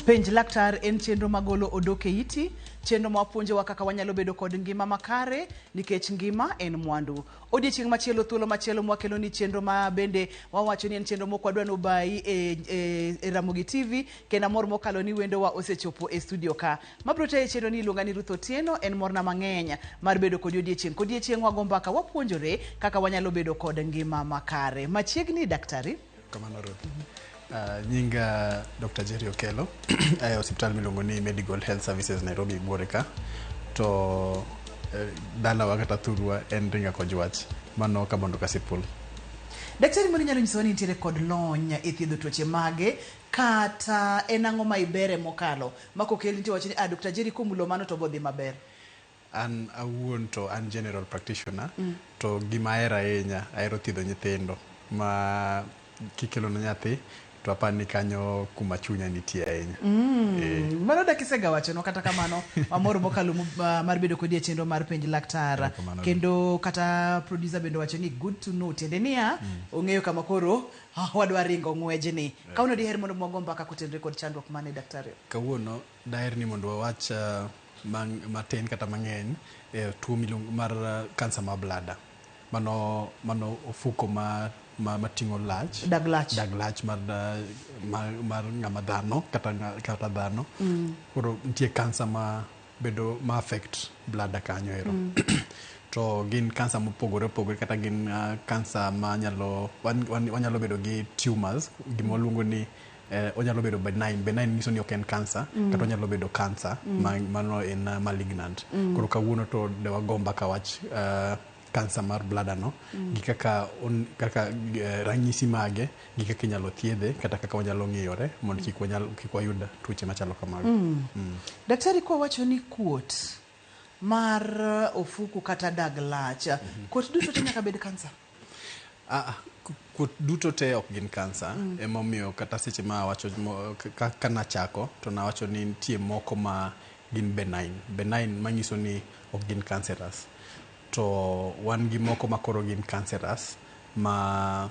Penj laktar en chenro magolo odoke iti, chenro mapuonjowa kaka wanyalo bedo kod ngima makare nikech ngima en mwandu. Odiochieng' machielo thuolo machielo mwakelo ni chenro ma bende wawacho ni en chenro mokwadwa no bai e Ramogi TV kena mor mokalo ni wendo wa osechopo e studio ka. Mabrote e chenro ni iluonga ni Ruth Otieno en morna mang'enya mar bedo kod odiochieng'. Odiochieng' wagombaka wapuonjore kaka wanyalo bedo kod ngima makare. Machiegni daktari? Kamano Ruth. Nyinga Dr. Jerry Okelo e hospital miluongo ni Medical Health Services Nairobi buore ka to dala wa kata thurwa en Ringa Kojwach mano ka bondo kasipul. Daktari moni nyalo nyisowa ni nitiere kod lony e thiedho tuoche mage kata en ang'o ma ibere mokalo makokel nitie wacho ni Dr. Jerry kumulo mano to bodhi maber. An awuon to an general practitioner to gima ahero ahinya ahero thiedho nyithindo ma kikelo na nyathi to apani kanyo kuma chunya nitie ahinya. Mano dakisega wacho no kata kamano amor mokalo mar bedo kodi e chenro mar penj laktar kendo kata producer bendo wacho ni good to know tiende niya ong'eyo kama koro wadwa ringo ng'wejni. Kauno diher mondo mwagomba ka kutenre kod chandruok mane daktari? Kawuono daher ni mondo wawach matin kata mang'eny tuo miluongo mar kansa mar blada. Mano ofuko mating'o lach dag lach mar ng'ama dhano kata dhano. Koro nitie kansa ma affect blada kanyo ero. To gin kansa mopogore opogore kata gin kansa ma wanyalo bedo gi tumors gima waluongo ni onyalo bedo benign nyiso ni ok en kansa kata onyalo bedo kansa mano en malignant. Koro kawuono to de wagomba ka wach kansa mar blada no gi kaka ranyisi mage gi kaka inyalo thiedhe kata kaka wanyalo ng'iyore mondo kik wayud tuoche machalo kamago. Daktari kwa wacho ni kuot mar ofuku kata dag lach kuot duto te nyaka bed kansa? Kuot duto te ok gin kansa emomiyo kata seche ma wacho ka nachako to nawacho ni nitie moko ma gin benign manyiso ni ok gin cancerous. To wan gi moko makoro gin cancerous ma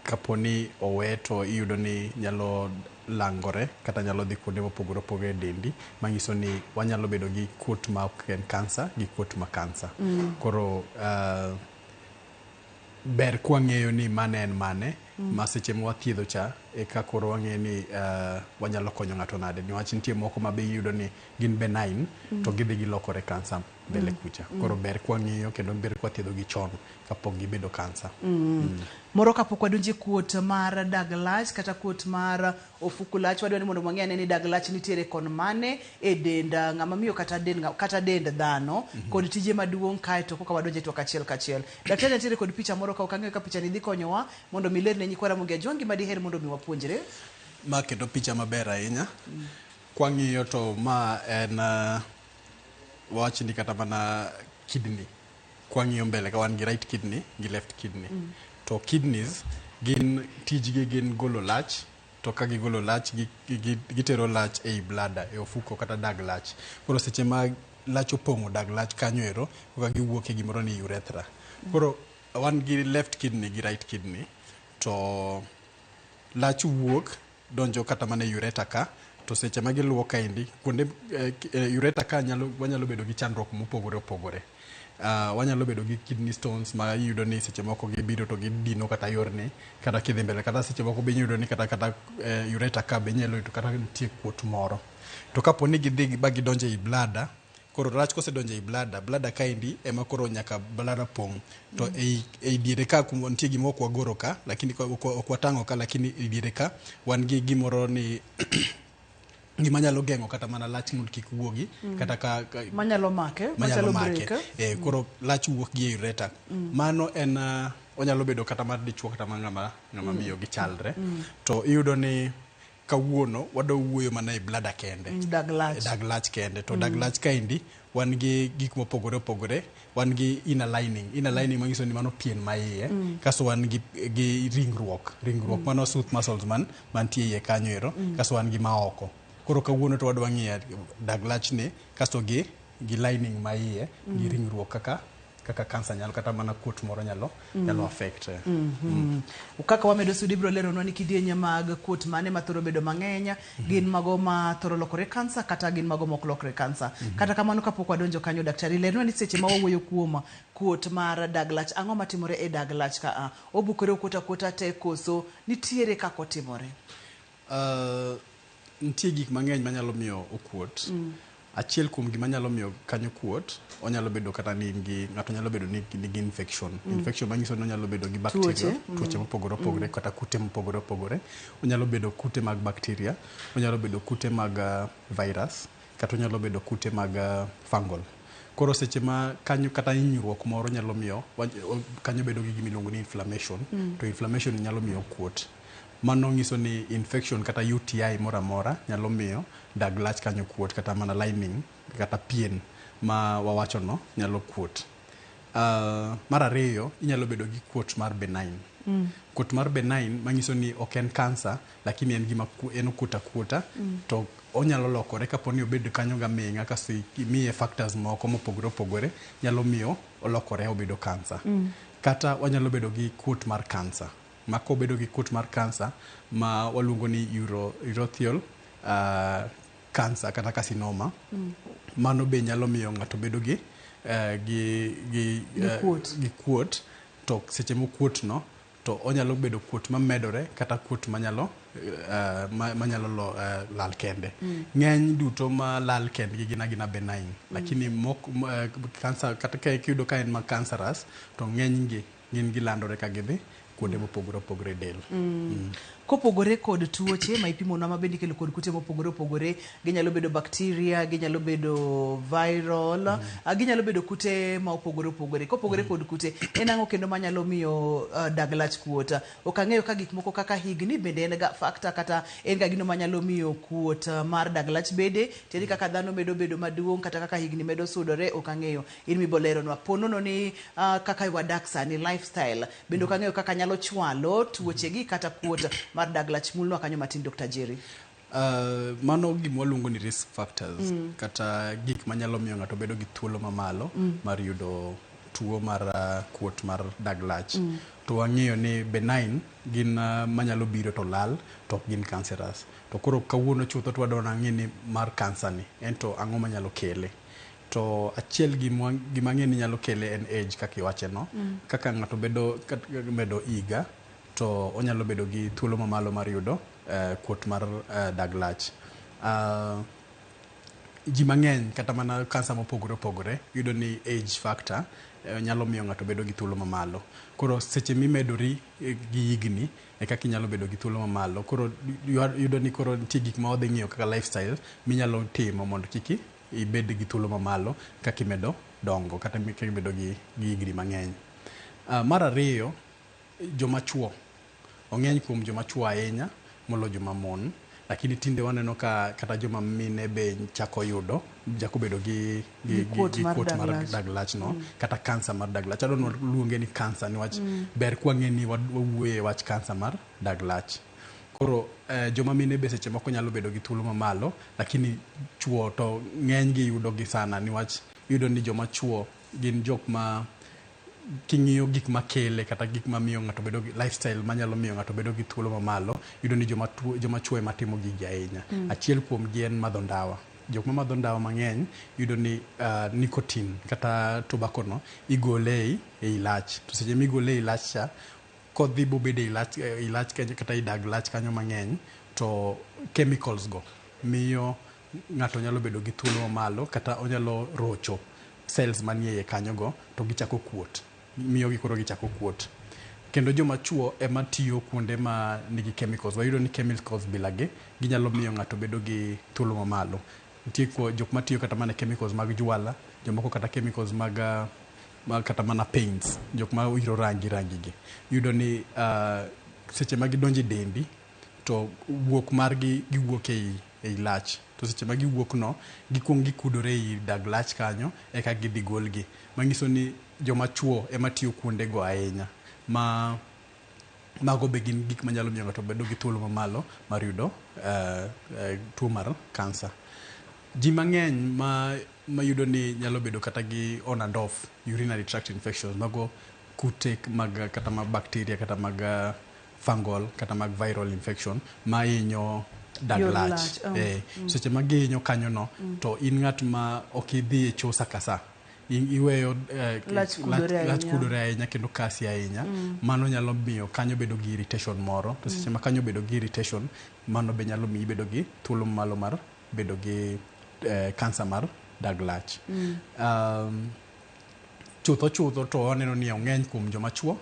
kaponi owe to iyudo ni nyalo langore kata nyalo dhi kuonde mopogore opogore e dendi manyiso ni wanyalo bedo gi kuot ma ok en kansa gi kuot ma kansa. Koro ber kwang'eyo ni mane en mane ma seche ma wathiedho cha eka koro wang'eyo ni wanyalo konyo ng'ato nade niwach nitie moko ma be iyudo ni gin benign to gidhi gilokore kansa mbele kucha. Koro ber kwang'iyo kendo ber kwathiedho gi chon kapok gibedo kansa. Moro kapok wadonje kuot mar dag lach kata kuot mar ofuku lach wadwa ni mondo mwang'e ni dag lach nitiere kon mane e dend ng'ama miyo kata dend dhano kod tije maduong' kae to koka wadonje to kachiel kachiel. Daktari nitiere kod picha moro ka ukang'eyo ka picha ni dhi konyowa mondo miler ne nyikwara Ramogi Ajwangi ma diher mondo mi wapuonjre. Ma kendo picha maber ahinya. Kwang'iyo to ma en wach ni kata mana kidney. Kwang'iyo mbele ka wan gi right kidney gi left kidney. To kidneys gin tijgi gin golo lach to ka gigolo lach gitero lach ei blada e ofuko kata dag lach. Koro seche ma lach opong'o dag lach kanyo ero ka giwuok e gimoro ni urethra. Koro wan gi left kidney gi right kidney to lach wuok donjo kata mana e urethra ka to seche ma giluwo kaendi kuonde urethra ka wanyalo bedo gi chandruok mopogore opogore. Wanyalo bedo gi kidney stones ma iyudo ni seche moko gibiro to gidino kata yorni kata kidhi mbele kata seche moko be iyudo ni kata urethra ka be nyalo to kata nitie kuot moro. To kapo ni gidhi ba gidonjo ei blada koro lach kosedonjo ei blada kaendi ema koro nyaka blada pong' to ei diere ka kuma nitie gima ok wagoro ka lakini ok watang'o ka lakini ei diere ka wan gi gimoro ni gima nyalo geng'o kata mana lach mondo kik wuogi kata ka manyalo make koro lach wuok gi e urethra. Mano en onyalo bedo kata mar dichuo kata mar ng'ama miyo gichalre. To iyudo ni kawuono wado wuoyo mana e blada kende dag lach kende to dag lach kaendi wan gi gik mopogore opogore. Wan gi inner lining manyiso ni mano pien ma iye kaso wan gi ringruok mano smooth muscles mantie iye kanyo ero kaso wan gi maoko. Koro kawuono to wadwa ng'iyo dag lach ni kaso gi lining ma iye gi ringruok kaka kaka kansa nyalo kata mana kuot moro nyalo affect. Kaka wamedo sudi bro leronwa ni kidienje mag kuot mane mathoro bedo mang'eny gin mago ma thoro lokore kansa kata gin mago mok lokore kansa. Kata kamano kapok wadonjo kanyo daktari leronwa ni seche ma wawuoyo kuom kuot mar dag lach, ang'o matimore e dag lach ka obukore okuota te koso nitiere kako otimore? Nitie gik mang'eny manyalo miyo okuot. Achiel kuom gima nyalo miyo kanyo kuot, onyalo bedo kata ni ng'ato nyalo bedo ni nigi infection. Infection manyiso ni onyalo bedo gi bacteria, tuoche mopogore opogore kata kute mopogore opogore. Onyalo bedo kute mag bacteria, onyalo bedo kute mag virus, kata onyalo bedo kute mag fungal. Koro seche ma kanyo kata hinyruok moro nyalo miyo kanyo bedo gi gima iluongo ni inflammation, to inflammation nyalo miyo kuot. Mano nyiso ni infection kata UTI mora mora nyalo miyo dag lach kanyo kuot, kata mana lining kata pien ma wawacho no nyalo kuot. Mar ariyo, inyalo bedo gi kuot mar benign. Kuot mar benign manyiso ni ok en kansa, lakini en gima en okuota to onyalo lokore kaponi obed kanyo gaming'a kasi imiye factors moko mopogore opogore nyalo miyo olokore obedo kansa. Kata wanyalo bedo gi kuot mar kansa. Mako bedo gi kuot mar kansa ma waluongo ni urothelial cancer kata carcinoma. Mano be nyalo miyo ng'ato bedo gi kuot, to seche mokuot no to onyalo bedo kuot mamedore kata kuot manyalo lal kende. Ng'eny duto ma lal kendgi gina benign, lakini kansa kata kiyudo ka en ma cancerous to ng'eny gi gin gilandore ka gidhi kuonde mopogore opogore del. Kopogore kod tuoche ma ipimonwa ma bende ikelo kod kute mopogore opogore, ginyalo bedo bacteria, ginyalo bedo viral, ginyalo bedo kute ma opogore opogore. Kopogore kod kute, en ang'o kendo manyalo miyo dag lach kuot? Ok ang'eyo ka gik moko kaka higni bende en ga factor kata en ga gino manyalo miyo kuot mar dag lach bede, tiende kaka dhano medo bedo maduong' kata kaka higni medo sudore, ok ang'eyo. In miboleronwa ponono ni kaka wadak sani lifestyle, bende ok ang'eyo kaka nyalo chwalo tuoche gi kata kuot mar dag lach. Mulnwa kanyo matin Dr. Jerry. Mano gima waluongo ni risk factors, kata gik manyalo miyo ng'ato bedo gi thuolo mamalo mar yudo tuo mar kuot mar dag lach. To wang'eyo ni benign gin manyalo biro to lal, to ok gin cancerous. To koro kawuono chutho to wadwa nang'e ni mar kansa ni ento ang'o manyalo kele. To achiel gima ng'e ni nyalo kele en age kaka iwache no. Kaka ng'ato medo higa to onyalo bedo gi thuolo mamalo mar yudo kuot mar dag lach. Ji mang'eny kata mana kansa mopogore opogore yudo ni age factor nyalo miyo ng'ato bedo gi thuolo mamalo. Koro seche mimedori gi higni e kaka inyalo bedo gi thuolo mamalo. Koro yudo ni koro nitie gik ma wadhi ng'iyo kaka lifestyle minyalo timo mondo kik ibed gi thuolo mamalo kaka imedo dongo kata kaka imedo gi higni mang'eny. Mar ariyo, joma chuo. Ong'eny kuom joma chuo ahinya molo joma mon, lakini tinde waneno ka kata joma mine be chako bedo gi kuot mar dag lach no, kata kansa mar dag lach. Adon luonge ni kansa niwach ber kwang'e ni wawuoye wach kansa mar dag lach. Koro joma mine be seche moko nyalo bedo gi thuolo mamalo, lakini chuo to ng'eny gi yudo gi sana niwach yudo ni joma chuo gin jok ma king'iyo gik makele kata gik ma miyo ng'ato bedo gi lifestyle manyalo miyo ng'ato bedo gi thuolo mamalo, yudo ni joma chuo ema timo gigi ahinya. Achiel kuom gi en madho ndawa. Jok ma madho ndawa mang'eny yudo ni nicotine kata tobacco no igole ei lach. To seche migole ei lach cha, kodhi bobedo ei lach kata ei dag lach kanyo mang'eny, to chemicals go miyo ng'ato nyalo bedo gi thuolo mamalo kata onyalo rocho cells manie kanyo go to gichako kuot. Miyo gi koro gichako kuot. Kendo joma chuo ema tiyo kuonde ma nigi chemicals. Wayudo ni chemicals bilagi ginyalo miyo ng'ato bedo gi thuolo mamalo. Nitie jok matiyo kata mana chemicals mag jwala, jomoko kata chemicals mag kata mana paints, jok ma wiro rangi gi. Yudo ni seche ma gidonjo e dendi to wuok margi giwuok ei lach. To seche ma giwuok no, gikuong gikudore ei dag lach kanyo eka gidhi golgi. Manyiso ni joma chuo ema tiyo kuonde go ahinya. Mago be gin gik manyalo miyo ng'ato bedo gi thuolo mamalo mar yudo tuo mar kansa. ji mang'eny ma yudo ni nyalo bedo kata gi on and off urinary tract infections mago kute mag kata mag bacteria kata mag fungal kata mag viral infection ma hinyo dag lach. Seche ma gihinyo kanyo no to in ng'at ma ok idhi e cho sakasa iweyo lach kudore ahinya kendo kasi ahinya mano nyalo miyo kanyo bedo gi irritation moro to seche ma kanyo bedo gi irritation mano be nyalo miyo bedo gi thuolo malo mar bedo gi cancer mar dag lach. Chutho to waneno ni ong'eny kuom joma chuo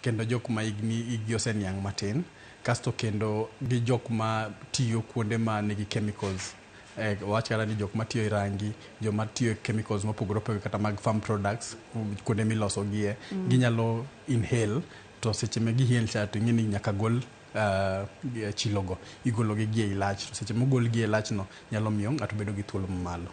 kendo jok ma igi oseniang' matin kasto kendo gi jok ma tiyo kuonde ma nigi chemicals wach kata ni jok ma tiyo i rangi joma tiyo chemicals mopogore opogore kata mag farm products kuonde miloso gie ginyalo inhale to seche ma giinhale cha to ing'eni nyaka gol chilogo igologi gie i lach to seche mogol gie i lach no nyalo miyo ng'ato bedo gi thuolo mamalo.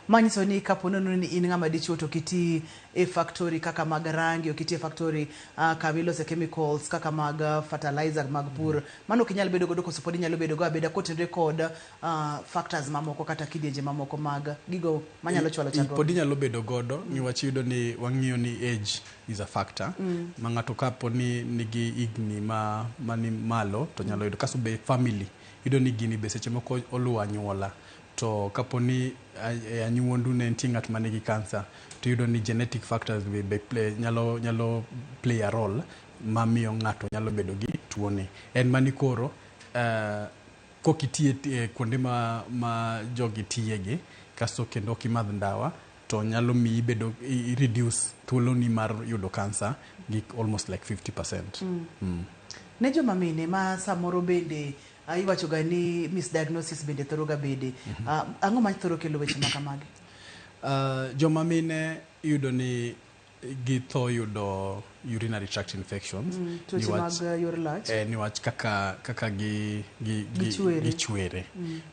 Manyiso ni kapo nono ni in ng'ama dichuo to kiti e factory kaka mag rangi o kiti e factory kama ilose chemicals kaka mag fertilizer mag pur mano kinyal bedo godo koso pod inyalo bedo go abeda kotenre kod factors mamoko kata kidienje mamoko mag gigo manyalo chwalo chandruok. Pod inyalo bedo godo niwach yudo ni wang'iyo ni age is a factor ma ng'ato kapo ni nigi igni mani malo to nyalo yudo kaso be family yudo ni gini be seche moko oluwo anyuola to kapo ni anyuondu ne nitie ng'at ma nigi cancer to yudo ni genetic factors be nyalo play a role ma miyo ng'ato nyalo bedo gi tuoni. En mani koro kokitie kuonde ma jogi tiyegi kasto kendo kimadh ndawa to nyalo miyi bedo reduce thuoloni mar yudo cancer gi almost like 50%. Ne joma mine ma samoro bende iwacho ga ni misdiagnosis bende thoro ga bede ang'o ma thoro kelo weche ma kamagi? Joma mine yudo ni githo yudo urinary tract infections tuoche mag yor lach niwach kaka gichwere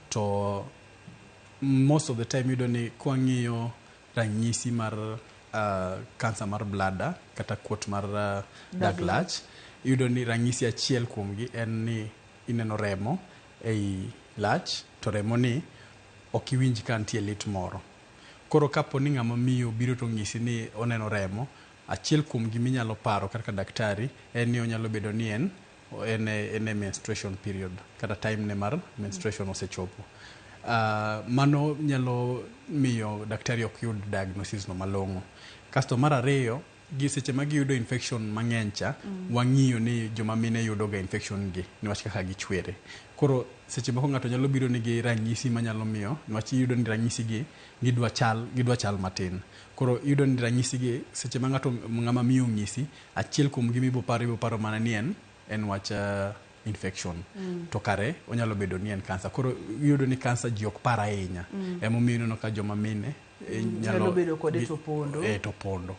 to most of the time yudo ni kwang'iyo ranyisi mar cancer mar bladder kata kuot mar dag lach yudo ni ranyisi achiel kuomgi en ni ineno remo ei lach to remo ni ok iwinj ka nitie lit moro. Koro kapo ni ng'ama miyo biro to ng'isi ni oneno remo, achiel kuom gima inyalo paro kaka daktari en ni onyalo bedo ni en menstruation period kata time ne mar menstruation osechopo. Mano nyalo miyo daktari ok yud diagnosis no malong'o. Kasto mar ariyo gi seche ma giyudo infection mang'eny cha wang'iyo ni joma mine yudo ga infection gi niwach kaka gichwere. Koro seche moko ng'ato nyalo biro nigi ranyisi manyalo miyo niwach yudo ni ranyisi gi gidwa chal matin. Koro yudo ni ranyisi gi seche ma ng'ama miyo ng'isi achiel kuom gima ibo paro mana ni en wach infection to kare onyalo bedo ni en cancer. Koro yudo ni cancer ji ok par ahinya emomiyo ineno ka joma mine nyalo bedo kode to pondo.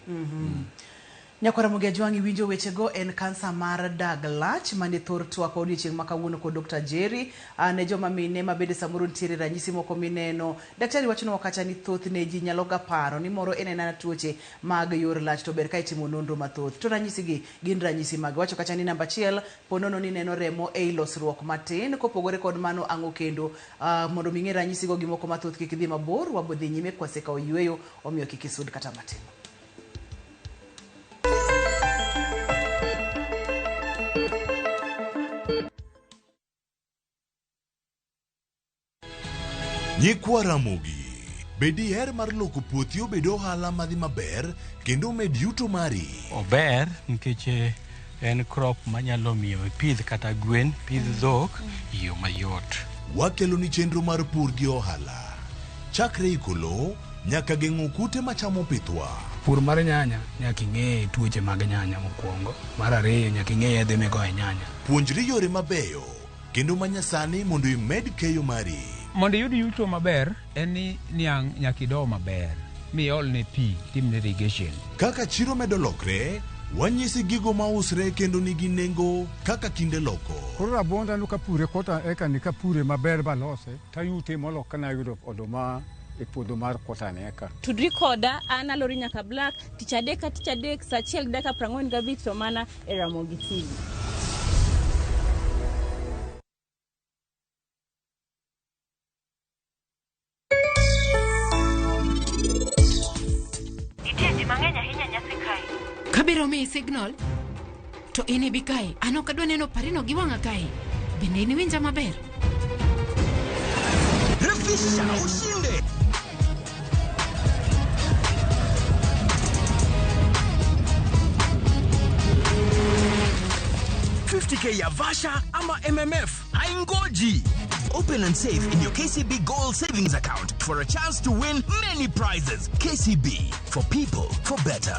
Nyakwara Mugia Jwang'i winjo wechego en kansa mar dag lach mane thor twak odiochieng' ma kawuono kod Dr. Jerry ne joma mine ma bende samoro nitiere ranyisi moko mineno. Daktari wacho kacha ni thoth ne ji nyalo ga paro ni moro en tuoche mag yor lach to ber ka itimo nonro mathoth. To ranyisi gi gin ranyisi mag wacho kacha ni namba 1 ponono ni neno remo e losruok matin kopogore kod mano ang'o kendo mondo ming'e ranyisi go gimoko mathoth kik dhi mabor wabodhi nyime kwaseka oyweyo omiyo kik isud kata matin. Nyikwa Ramogi, bedi her mar loko puothi obed ohala madhi maber kendo med yuto mari. Ober nikech en crop manyalo miyo pidh kata gwen, pidh dhok yo mayot. Wakelo ni chenro mar pur gi ohala. Chakre ikolo nyaka geng'o kute machamo pithwa. Pur mar nyanya nyaka ing'e tuoche mag nyanya mokwongo. Mar ariyo nyaka ing'e yedhe migoyo nyanya. Puonjri yore mabeyo kendo manyasani mondo imed keyo mari. Mondo yud yuto maber en ni niang' nyaka ido maber mi olne pi timne irrigation. Kaka chiro medo lokre wanyisi gigo mausre kendo nigi nengo kaka kinde loko. Koro rabonda no kapure kota eka ni kapure maber balose tayute molo kana yudo oduma e puodho mar kota neka. Tudri koda ana Lori Nyaka Black tich adek sa achiel gi dakika 45 to mana e Ramogi TV. signal. To ini bikai, ano kadwa neno parino giwanga kai. Bende ini winja maber. Refisha ushinde. $50K ya Vasha ama MMF haingoji. Open and save in your KCB Gold Savings account for a chance to win many prizes. KCB, for people, for better.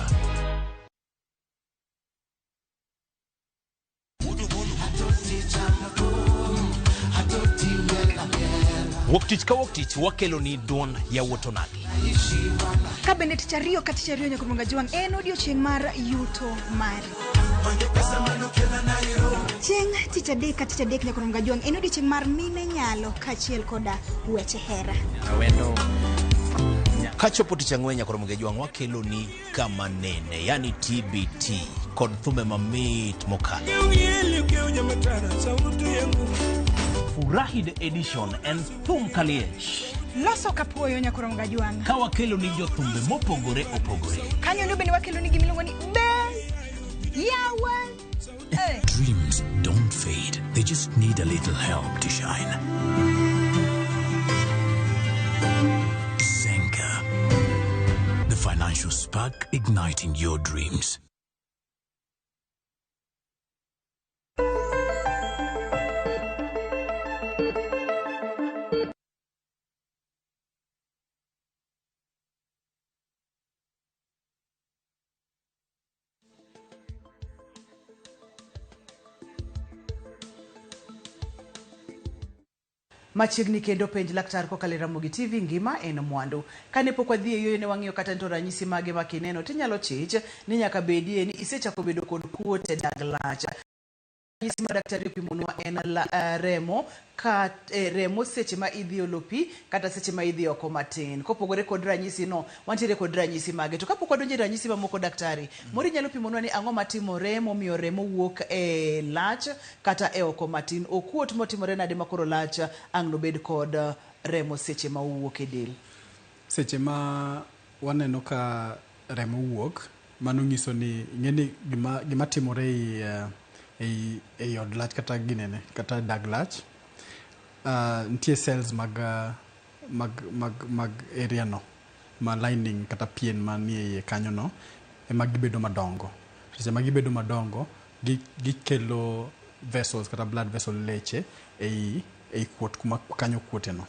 Woktich ka woktich wakelo ni duon ya wotonagi. Kabende tichario katichario nyakurunga juang en odiochieng' mar yuto mari. Chieng' tichadek nyakurunga juang en odiochieng' mar mine nyalo kachiel koda weche hera. Awendo kachopo tichang'we nyakurunga juang wakelo ni kama nene, yani TBT kod thume mamit mokalo. Furahi the edition and thum kaliech. Loso kapuoyo nyakurunga juang. Ka wakelo ni jothumbe mopogore opogore. Kanyo ndio bende wakelo ni gimiluongo ni Yawa. Dreams don't fade. They just need a little help to shine. Zenka, the financial spark igniting your dreams. Machiegni kendo penj laktar kokalo Ramogi TV ngima en mwandu. Kane pok wadhi e yoyo ne wang'iyo kata nto ranyisi mage makineno tinyalo chich ni nyaka bedie ni isechako bedo kod kuot e dag lach. Ranyisi ma daktari opimonwa en remo remo seche ma idhi olopi kata seche ma idhi oko matin. Kopogore kod ranyisi no wantiere kod ranyisi mage. To kapok wadonje ranyisi mamoko daktari, mori nyalo pimonwa ni ang'o matimore momiyo remo wuok e lach kata e oko matin. Okuot motimore nade makoro lach ang' nobed kod remo seche ma wuok e del. Seche ma waneno ka remo wuok, mano nyiso ni ng'eni gima timore ei od lach kata ginene kata dag lach. Ntie cells mag area no ma lining kata pien manie kanyo no ema gibedo madongo. Seche ma gibedo madongo gikelo vessels kata blood vessel leche ei kuot kuma kanyo kuote no.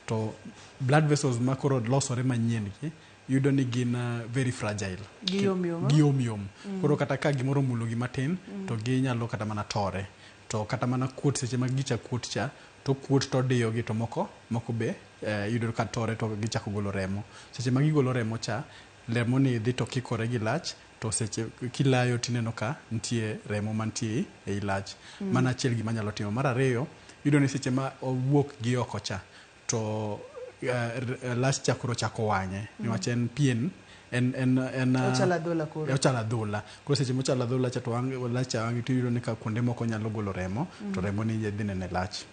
To blood vessels makoro losore manyien gi yudo ni gin very fragile. Giom. Koro kata ka gimoro mulo gi matin to ginyalo kata mana tore. To kata mana kuot seche ma gicha kuot cha to kuot to diyo gi to moko be yudo ka tore to gichako golo remo. Seche ma gigolo remo cha, remo ni dhi to kikore gi lach to seche kilayo tineno ka ntie remo mantie ei lach. Mana achiel gima nyalo timo. Mar ariyo yudo ni seche ma owuok gi oko cha to lach chako wanye niwach en pien en ochala dhola koro. Ochala dhola. Koro seche mochala dhola cha to lach wangi to yudo ni ka kuonde moko nyalo golo remo to remo ni dhi nene lach.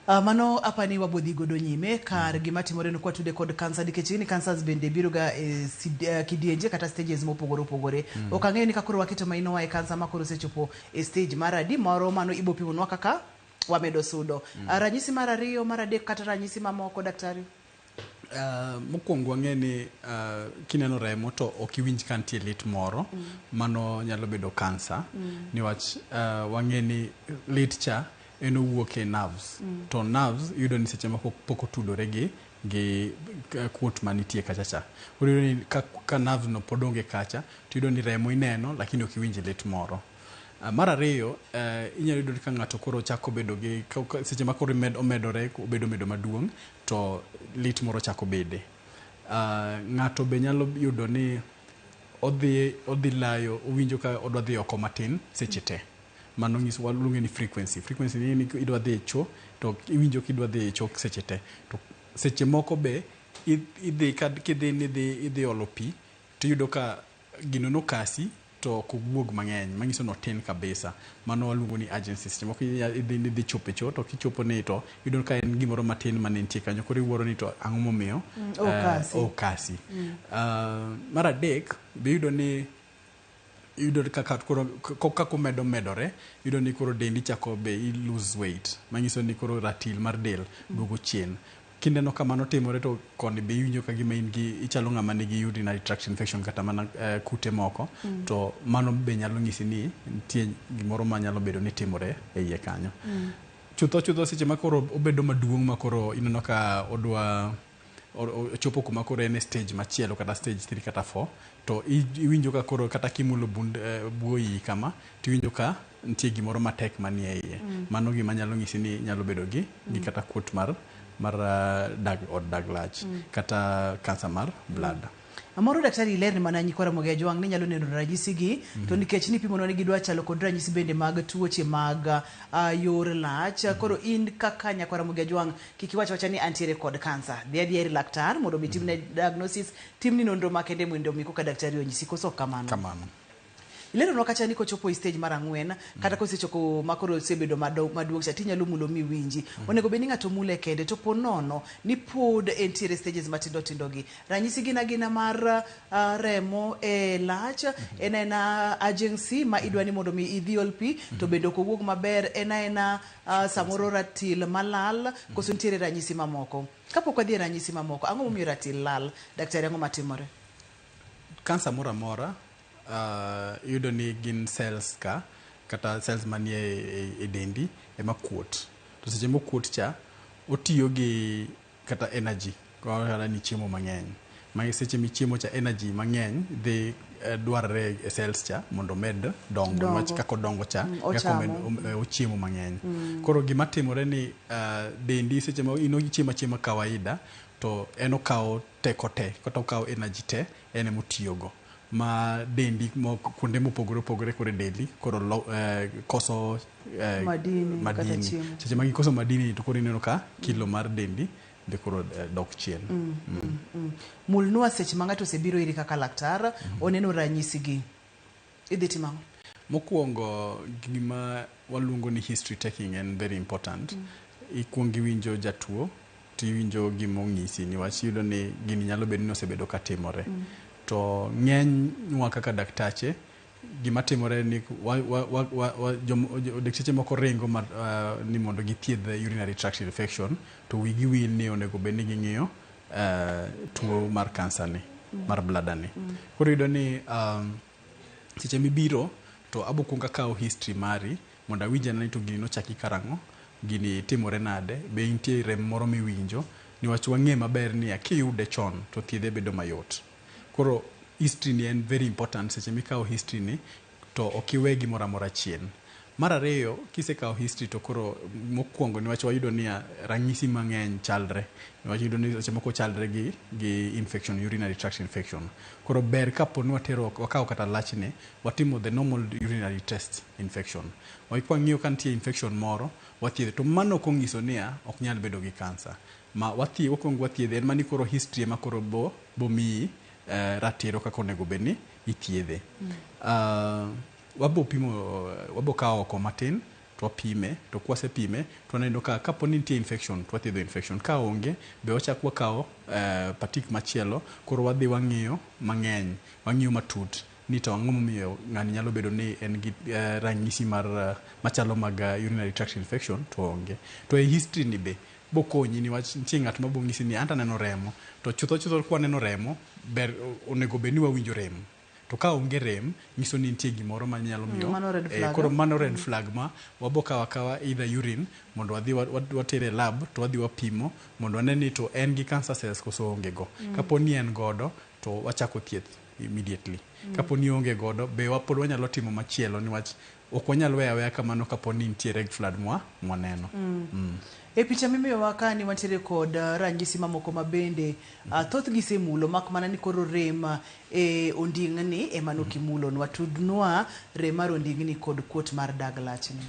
Mano apani wabodhi godo nyime kar gima timore no kwa tude kod cancer nikech ni cancers bende biro ga kidienje kata stages mopogore opogore. Okang'e ni kakoro waketo maino wa e cancer makoro sechopo e stage maradi moro mano ibo pimonwa kaka wamedo sudo. Ranyisi mar ariyo mar adek kata ranyisi mamoko daktari? Mokwongo wang'e ni kineno remo to okiwinj ka nitie lit moro mano nyalo bedo cancer niwach wang'e ni lit cha en owuok e nerves. To nerves yudo ni seche moko pok otudore gi kuot manitie kacha cha. Yudo ni ka nerves no podonge kacha to yudo ni remo ineno lakini okiwinj lit moro. Mar ariyo inyalo yudo ka ng'ato koro chako bedo gi seche ma koro omedore obedo maduong' to lit moro chako bede. Ng'ato be nyalo yudo ni odhi layo owinjo ka odwa dhi oko matin seche te. Mano nyiso waluonge ni frequency ni idwa dhi e cho to iwinjo kidwa dhi e cho seche te. To seche moko be idhi olo pi to yudo ka gino no kasi to kubuog mang'eny manyiso no tin kabisa mano waluongo ni urgency system ok idhi chopo cho to kichopo ni to iyudo ka en gimoro matin mane nitie kanyo koro iwuoro ni to ang'o momiyo okasi mar adek be iyudo kaka koro medore iyudo ni koro dendi chako be i lose weight manyiso ni koro ratil mar del duogo chien kinde no kamano timore to koni be iwinjo ka gima in gi ichalo ng'ama nigi urinary tract infection kata mana kute moko to mano be nyalo nyisi ni nitie gimoro manyalo bedo ni timore e iye kanyo chutho seche ma koro obedo maduong' ma koro ineno ka odwa ochopo kuma koro en stage machielo kata stage 3 kata 4 to iwinjo ka koro kata kimulo buoyi kama tiwinjo ka nitie gimoro matek manie iye mano gima nyalo nyisi ni nyalo bedo gi kata kuot mar dag lach kata kansa mar blood. Amoro daktari iler ni mana nyikwa Ramogi Ajwang' ni nyalo neno ranyisi gi to nikech ni pimo ni gidwa chalo kod ranyisi bende mag tuoche mag yor lach koro in kaka nyakwa Ramogi Ajwang' kiki wacha ni antiere kod kansa dhi laktar mondo mi timne diagnosis timni nonro makende mondo mi koka daktari onyisi koso kamano ilero no kacha ni kochopo e stage mar 4 kata kosechoko makoro sebedo maduong' cha tinyalo mulo mi winji onego be ni ng'ato mule kende to ponono ni pod entiere stages matindo gi ranyisi gina mar remo e lach en agency ma idwa ni mondo mi idhiol pi to bendo ko wuog maber en samoro ratil malal koso ntiere ranyisi mamoko kapok wadhi ranyisi mamoko ang'o momiyo ratil lal daktari ang'o matimore kansa mora yudo ni gin cells kata cells manie e dendi ema kuot to seche mokuot cha otiyo gi kata energy kata ni chiemo mang'eny ma seche michiemo cha energy mang'eny dhi dwarre e cells cha mondo med dongo kako dongo cha ochiemo mang'eny koro gima timore ni dendi seche ma ino chiema kawaida to en okawo teko te kata okawo energy te en emotiyogo ma dendi kuonde mopogore kore dendi koro koso madini seche ma gikoso madini to koro ineno ka kilo mar dendi de koro dok chien mulnua seche ma ng'ato osebiro iri kaka laktar oneno ranyisi gi idhi timang'o mokwongo gima waluongo ni history taking en very important ikuongi winjo jatuo tiwinjo gimong'isi niwach yudo ni gini nyalo bedo ni osebedo katimore to ng'enywa kaka daktache gima timore ni daktache moko ringo ni mondo githiedh urinary tract infection to wigi wil ni onego bed ni ging'iyo tuo mar kansa ni mar bladder ni koro yudo ni seche mibiro to abokuonga kawo history mari mondo awinja ni to gini nochaki karang'o gini timore nade be intie rem moro miwinjo niwach wang'e maber ni kiyude chon to thiedhe bedo mayot koro history ni en very important seche mikawo history ni to okiwe gimoro amora chien mar ariyo kisekawo history to koro mokwongo niwach wayudo ni ranyisi mang'eny chalre niwach yudo ni seche moko chalre gi infection urinary tract infection koro ber kapo ni wakawo kata lachni watimo the normal urinary test infection wang'iyo ka nitie infection moro wathiedhe to mano ok ong'iso ni ok nyal bedo gi kansa ma wakwongo wathiedhe en mani koro history ema koro bo miyi ratiro kaka onego bed ni ithiedhe wabo kawo oko matin to wapime to kwasepime to waneno ka kapo ni nitie infection to wathiedho infection ka onge be wachak wakawo patik machielo koro wadhi wang'iyo mang'eny wang'iyo matut ni to ang'o momiyo ng'ani nyalo bedo ni en gi ranyisi machalo mag urinary tract infection to onge to e history ni be bokonyi niwach nitie ng'at mabong'isi ni anta neno remo to chutho kwaneno remo ber onego bed ni wawinjo rem to ka onge rem nyiso ni nitie gimoro manyalo miyo koro mano red flag ma wabokawa either urine mondo wadhi watere lab to wadhi wapimo mondo wane ni to en gi cancer cells koso onge go kapo ni en godo to wachako thieth immediately kapo ni onge godo be wapod wanyalo timo machielo niwach ok wanyal weya kamano kapo ni nitie red flag mwaneno e picha mimiyowa ka ni wantiere kod ranyisi mamoko mabende thoth gisemulo mak mana ni koro rem e onding'ni ema nokimulonwa tudnwa rem mar onding'ni kod kuot mar dag lachni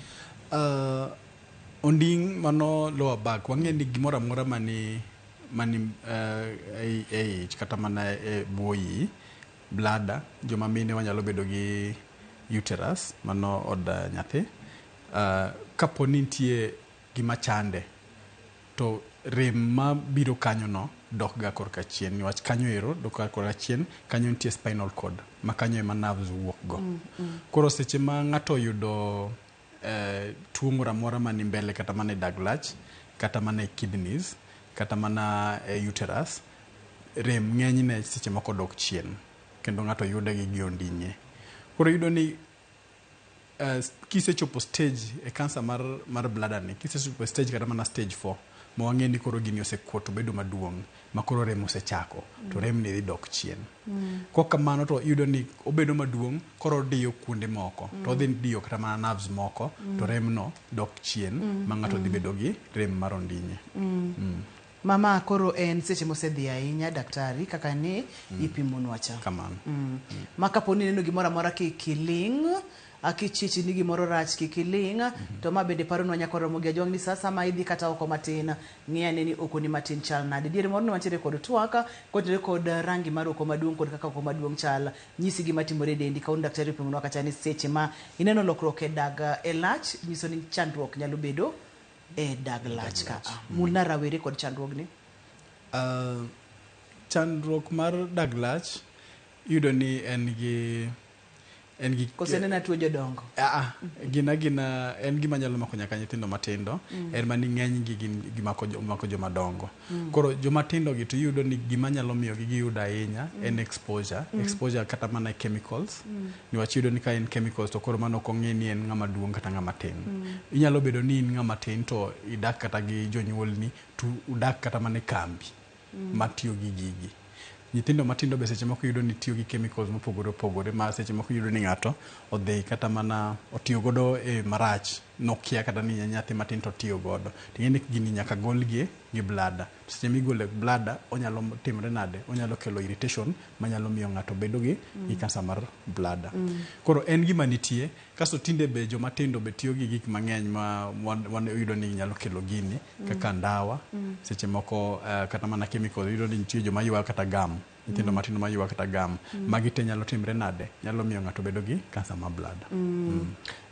onding' mano lower back wang'e ni gimoro amora mani ich kata mana e buoyi blada, joma mine wanyalo bedo gi uterus, mano od nyathi. Kapo ni nitie gima chande, to rem ma biro kanyo no dok ga korka chien, niwach kanyo ero dok ga korka chien, kanyo nitie spinal cord, ma kanyo ema nerves wuok go. Koro seche ma ng'ato yudo tuo moro amora mani mbele, kata mana e dag lach, kata mana e kidneys, kata mana e uterus, rem ng'enyne seche moko dok chien, kendo ng'ato yude gi ondinye. Koro yudo ni kisechopo stage e cancer mar bladder ni, kisechopo stage kata mana stage 4, ma wang'e ni koro gini osekuot bedo maduong', ma koro rem osechako, to rem ni dhi dok chien. Kok kamano to yudo ni obedo maduong', koro diyo kuonde moko, to odhi diyo kata mana nerves moko, to rem no dok chien, ma ng'ato dhi bedo gi rem mar ondinye. Mama, koro en seche mosedhi ahinya daktari kaka ne ipimonwa cha. Kamano. Ma kapo ni neno gimoro amora kiling, akichichi ni gimoro rach kiling, to ma bende paro nwa nyako romo gi ajwang' ni sasa ma idhi kata oko matin, ng'iyane ni oko ni matin chal nade. Diere moro wantiere kod twaka, kontiere kod rangi mar oko maduong' kod kaka oko maduong' chal, nyisi gima timore dendi, kaun daktari opimonwa kacha ni seche ma ineno lokruok e dag e lach, nyiso ni chandruok nyalo bedo e dag lach ka. Mulna rawere kod chandruok ni? Chandruok mar dag lach yudo ni en gi kose nena tuo jodongo. Gina en gima nyalo mako nyaka nyithindo matindo, en mani ng'eny gi gimako joma dongo. Koro joma tindo gi to yudo ni gima nyalo miyo gi giyudo ahinya en exposure kata mana chemicals. Niwach yudo ni ka en chemicals to koro mano ok ong'e ni en ng'ama duong' kata ng'ama tin. Inyalo bedo ni in ng'ama tin to idak kata gi jonyuolni, to udak kata mana e kambi matiyo gi gigi. Nyithindo matindo be seche moko yudo ni tiyo gi chemicals mopogore opogore, ma seche moko yudo ni ng'ato odhi kata mana otiyo godo e marach, nokia kata ni nyathi matin to tiyo godo. Ting'e ni gini nyaka golgie gi blada. Seche migole blada, onyalo timre nade, onyalo kelo irritation manyalo miyo ng'ato bedo gi kansa mar blada. Koro en gima nitie, kasto tinde be joma tindo be tiyo gi gik mang'eny ma yudo ni nyalo kelo gini, kaka ndawa, seche moko kata mana chemical, yudo ni nitie joma ywa kata gam, nyithindo matindo ma ywa kata gam, magi te nyalo timre nade, nyalo miyo ng'ato bedo gi kansa mar blada.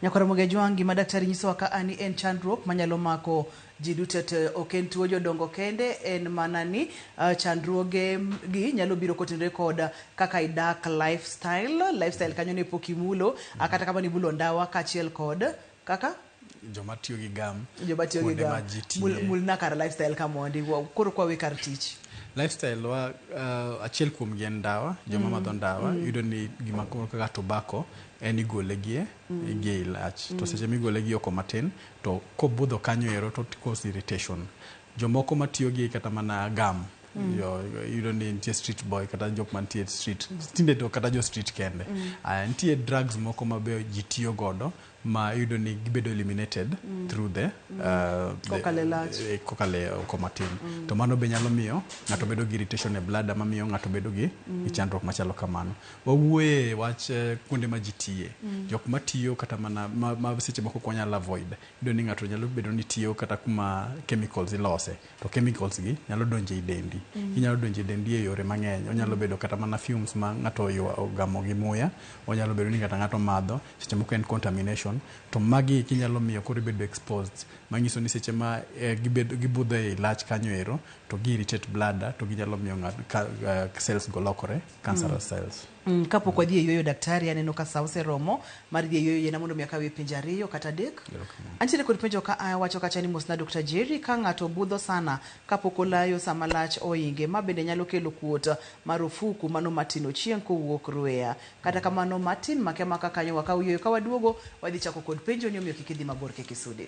Nyakora Moge Jwang, gima daktari nyisowa ka ani en chandruok manyalo mako ji dutet, ok en tuo jodongo kende, en mana ni chandruoge gi nyalo biro kotenre kod kaka idak lifestyle kanyo ne pok imulo, kata kama ni bulo ndawa kachiel kod kaka joma tiyo gi gam, mulna kar lifestyle kamondi, koro kwa we kar tich. Lifestyle wa achiel kuom gi en ndawa, joma madho ndawa, yudo ni gima kaka tobacco en igole gie lach, to seche migole gi oko matin, to kobudho kanyo ero to cause irritation. Jomoko matiyo gi kata mana gam, yudo ni nitie street boy kata jok mantie street, tinde to kata jo street kende. Nitie drugs moko mabe ji tiyo godo, ma yudo ni gibedo eliminated through the kokale oko matin. To mano be nyalo miyo ng'ato bedo gi irritation e blada, ma miyo ng'ato bedo gi chandruok machalo kamano. Wawuoye wach kuonde ma ji tiye, jok matiyo kata mana ma seche moko kwanyalo avoid, yudo ni ng'ato nyalo bedo ni tiyo kata kuma chemicals ilose, to chemicals gi nyalo donje i dendi. Inyalo donje i dendi e yore mang'eny, onyalo bedo kata mana fumes ma ng'ato ogamo gi muya, onyalo bedo ni kata ng'ato madho, seche moko en contamination, to magi kinyalo miyo koro bedo exposed, manyiso ni seche ma gibudho e lach kanyo ero, to gi irritate blada, to ginyalo miyo cells go lokore cancerous cells. Kapo kwa dhie yoyo daktari, aneno ka sause romo mar dhie yoyo yena mondo miaka we pinja ariyo kata dek. Antiere kod penjo ka wacho kacha ni mosna Dr. Jerry, ka ng'ato budho sana kapok olayo sama lach oinge, ma bende nyalo kelo kuot marufuku mano matino chieng' kowuok Ruea. Kata kamano matin make maka kanyo wakaw yoyo, ka waduogo wadhi chako kod penjo ni omiyo kik idhi mabor kik isudi.